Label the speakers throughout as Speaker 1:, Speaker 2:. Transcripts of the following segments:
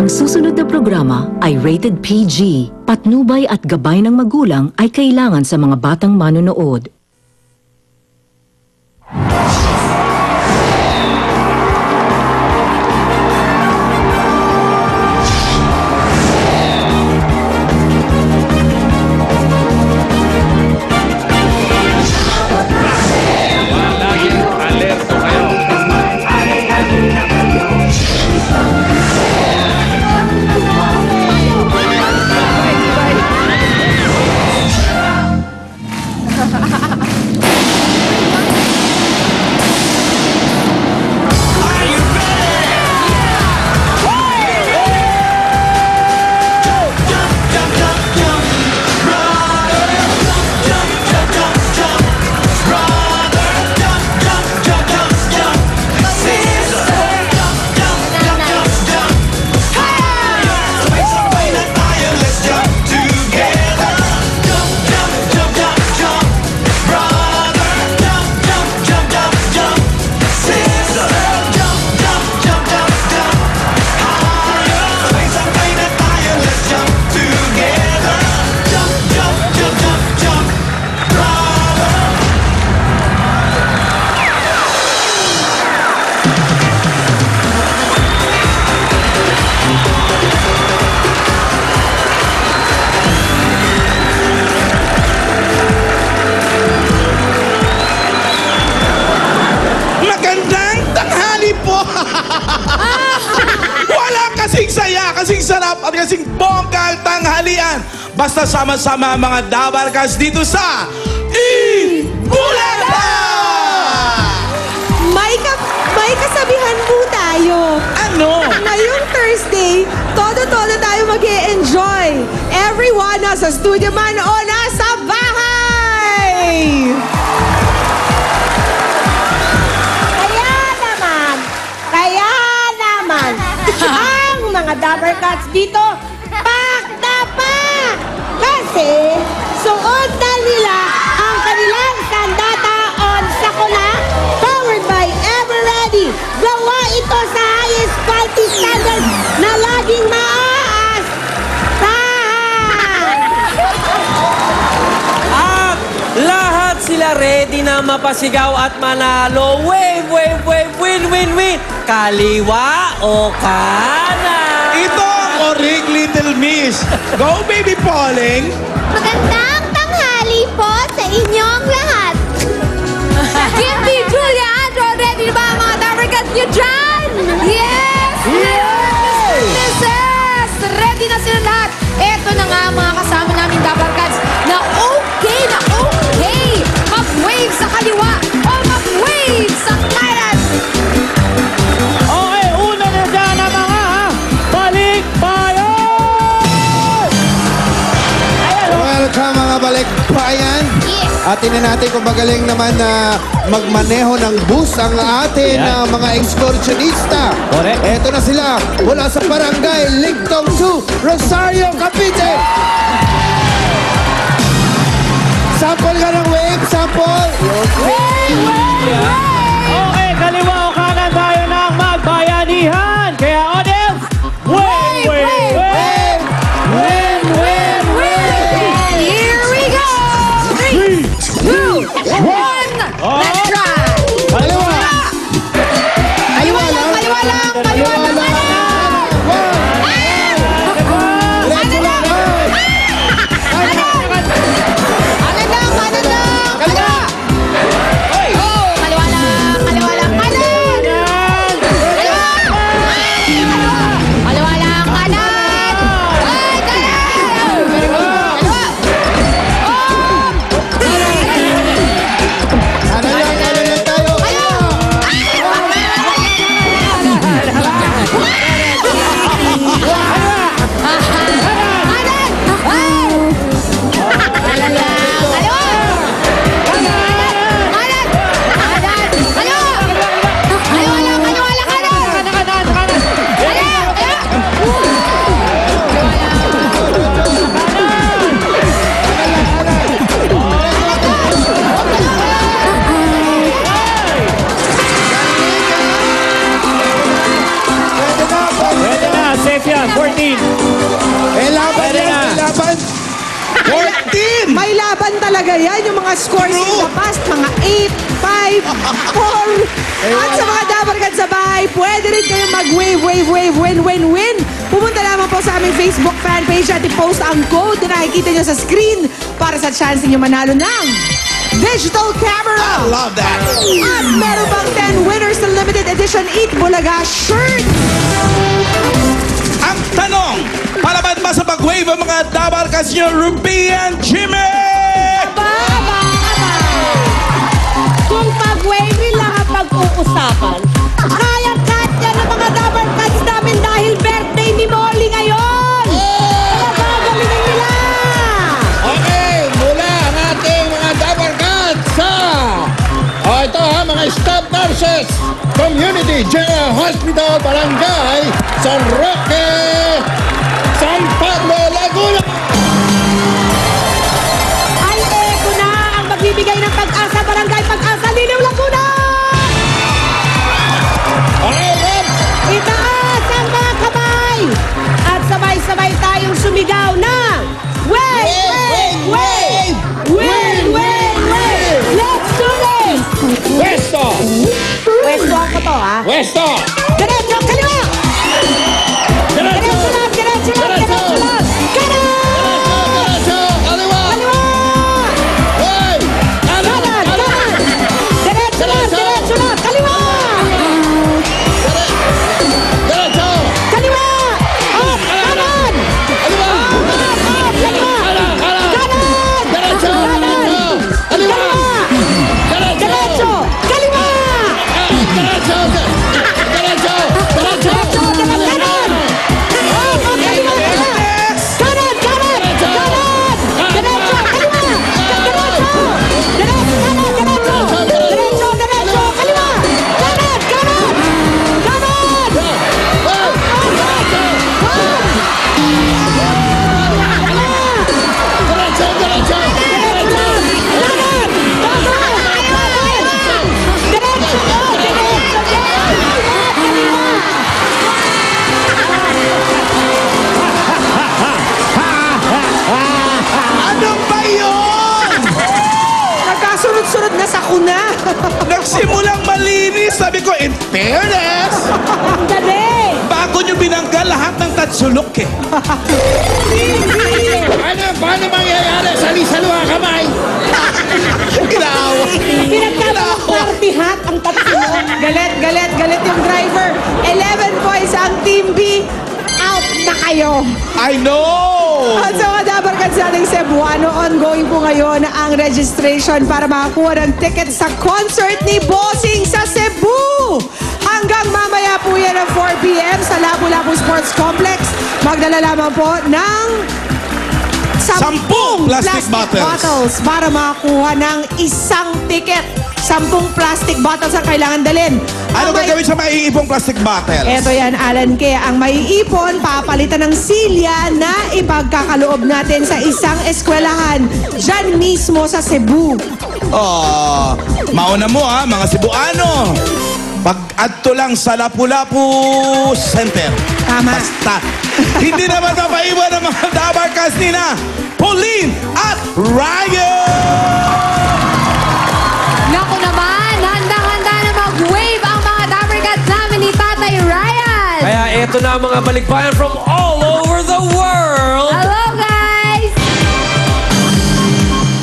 Speaker 1: Ang susunod na programa ay rated PG. Patnubay at gabay ng magulang ay kailangan sa mga batang manonood.
Speaker 2: Laging alerto kayo.
Speaker 3: Wala kasing saya, kasing sarap at kasing bonggang tanghalian. Basta sama-sama ang mga Dabarkas dito sa Bulata!
Speaker 4: May kasabihan po tayo.
Speaker 3: Ano?
Speaker 4: Ngayong Thursday, todo-todo tayo mag-e-enjoy. Everyone nasa studio man o nasa bahay! Kaya naman, ang mga Dabarkats dito, pak na pak! Kasi, suot na nila ang kanilang sandata on Sakuna, powered by Everready. Gawa ito sa highest quality standard na laging maaas.
Speaker 5: At lahat sila ready na mapasigaw at manalo. Wave, wave, wave, win, win, win. Kaliwa o kanan?
Speaker 3: Ito ang Orig Little Miss. Go, baby Pauling!
Speaker 6: Magandang tanghali po sa inyong lahat. Kimby, Julia, Andrew, ready na ba ang mga Dabarkats nyo dyan? Yes! Yes! Ready na sila lahat. Eto na nga ang mga kasama namin Dabarkats na okay. Mag-wave sa kaliwa o mag-wave sa kanan.
Speaker 5: Okay, una na dyan ang mga balikbayan!
Speaker 7: Welcome mga balikbayan!
Speaker 6: Yes!
Speaker 7: At tingnan natin kung magaling naman na magmaneho ng bus ang atin na mga excursionista.
Speaker 5: Correct.
Speaker 7: Eto na sila mula sa barangay Ligtong Su, Rosario, Cavite. Sample ka ng wave, sample.
Speaker 5: Okay, kaliwa o kanan tayo ng magbayanihan. Kaya audience, wave, wave, wave! Win, win, win!
Speaker 6: Here we go! 3, 2, 1, let's try!
Speaker 7: Kaliwa.
Speaker 6: Kaliwa lang! Kanan lang!
Speaker 2: Safe yan, 14.
Speaker 7: Laban
Speaker 2: Pwede
Speaker 7: yan,
Speaker 2: na.
Speaker 7: laban.
Speaker 3: 14!
Speaker 4: May laban talaga yan, yung mga scores in the past, mga 8, 5, 4. At sa mga Dabarkad sa bahay, pwede rin kayo mag-wave, wave, wave, win, win, win. Pumunta lamang po sa aming Facebook fan page at i-post ang code na nakikita nyo sa screen para sa chance ninyo manalo ng digital camera.
Speaker 3: I love that.
Speaker 4: At meron pang 10 winners ng limited edition Eat Bulaga shirt.
Speaker 3: Ang tanong, palaban ba sa pag-wave ang mga Dabarkas nyo, Ruby and Jimmy?
Speaker 4: Kung pag-wave lang ang pag-uusapan, kaya-kaya ng mga Dabarkats namin dahil birthday ni Molly ngayon! Kaya gagalingin nila!
Speaker 8: Okay, mula ang ating mga Dabarkats sa... ito ha, mga staff nurses, Community General Hospital, Barangay San Roque, San Pablo, Laguna.
Speaker 4: Ay, eto na ang magbibigay ng pag-asa, Barangay Pag-asa, Liliw, Laguna!
Speaker 8: Okay, Rob.
Speaker 4: Itaas ang mga kamay! At sabay-sabay tayong sumigaw ng wave, wave, wave! Wave, wave, wave! Let's do this!
Speaker 8: Westo,
Speaker 4: Pwesto ako to, ha?
Speaker 8: Westo.
Speaker 4: Diretso, kaliwa!
Speaker 8: Diretso,
Speaker 4: Diretso lang, diretso lang, diretso lang! Kanan!
Speaker 8: diretso, kaliwa.
Speaker 4: Kaliwa!
Speaker 8: Hoy,
Speaker 4: Kanan, kanan! Diretso lang, diretso lang! Kaliwa!
Speaker 8: diretso,
Speaker 4: Kaliwa! Up, kanan!
Speaker 8: kaliwa.
Speaker 4: Up, kaliwa!
Speaker 8: Kanan, kanan.
Speaker 4: Kanan!
Speaker 8: Diretso,
Speaker 4: Kanan!
Speaker 8: diretso, kaliwa.
Speaker 4: Kaliwa! Diretso! Kaliwa!
Speaker 8: Diretso, diretso, diretso.
Speaker 4: Diretso, kanan! Up, kaliwa! Kanan, kanan! Kanan! Diretso, kaliwa! Diretso! Diretso, kanan, diretso! Diretso, diretso, kaliwa! Kanan, kanan! Kanan!
Speaker 8: Diretso, diretso.
Speaker 3: Ano ba yun?
Speaker 4: Nagkasunod-sunod na sa kuna.
Speaker 3: Nagsimulang malinis. Sabi ko, in fairness,
Speaker 4: Ang galing!
Speaker 3: bago nyo binangga lahat ng tatsulok eh.
Speaker 8: Paano mangyayari? Sali-salo ang kamay.
Speaker 3: Ginawa.
Speaker 4: Pinagkakapartihat ang tatlo. Galit, galit, galit yung driver. 11 points ang Team B. Out na kayo.
Speaker 3: I know!
Speaker 4: At sa mga Dabarkad sa ating Cebuano, ongoing po ngayon ang registration para makakuha ng ticket sa concert ni Bossing sa Cebu. Hanggang mamaya po yan ng 4 p.m. sa Lapu-Lapu Sports Complex. Magdala lamang po ng 10
Speaker 3: plastic bottles
Speaker 4: para makakuha ng isang ticket. 10 plastic bottles ang kailangan dalhin.
Speaker 3: Ano
Speaker 4: Ang may-
Speaker 3: gagawin sa maiipong plastic bottles?
Speaker 4: Eto yan, Alan K. Ang maiipon, papalitan ng silya na ipagkakaloob natin sa isang eskwelahan. Diyan mismo sa Cebu.
Speaker 3: Oh, mauna mo ha, mga Cebuano. Pag-adto lang sa Lapu-Lapu Center.
Speaker 4: Tama.
Speaker 3: Basta. Hindi naman mapaiwan ng mga Dabarkas nina, Pauline at Ryan!
Speaker 6: Naku naman, handang-handa na mag-wave ang mga Dabarkats namin ni Tatay Ryan.
Speaker 5: Kaya eto na ang mga balikbayan from all over the world.
Speaker 6: Hello, guys!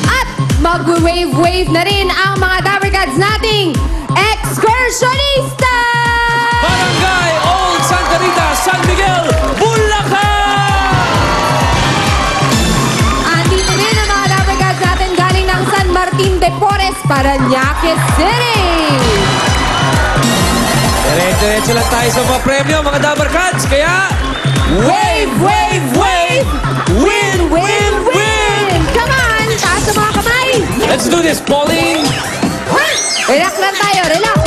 Speaker 6: At mag-wave-wave na rin ang mga Dabarkats nating excursionista!
Speaker 5: Barangay Old Santa Rita, San Miguel, Bulacan!
Speaker 6: Andito rin ang mga Dabarkats natin galing ng San Martin de Porres, Parañaque City!
Speaker 5: Diretso lang tayo sa mga premyo, mga Dabarkats. Kaya, wave, wave, wave! Win, win, win!
Speaker 6: Come on! Taas ang mga kamay!
Speaker 5: Let's do this, Pauline!
Speaker 6: Relax lang tayo, relax!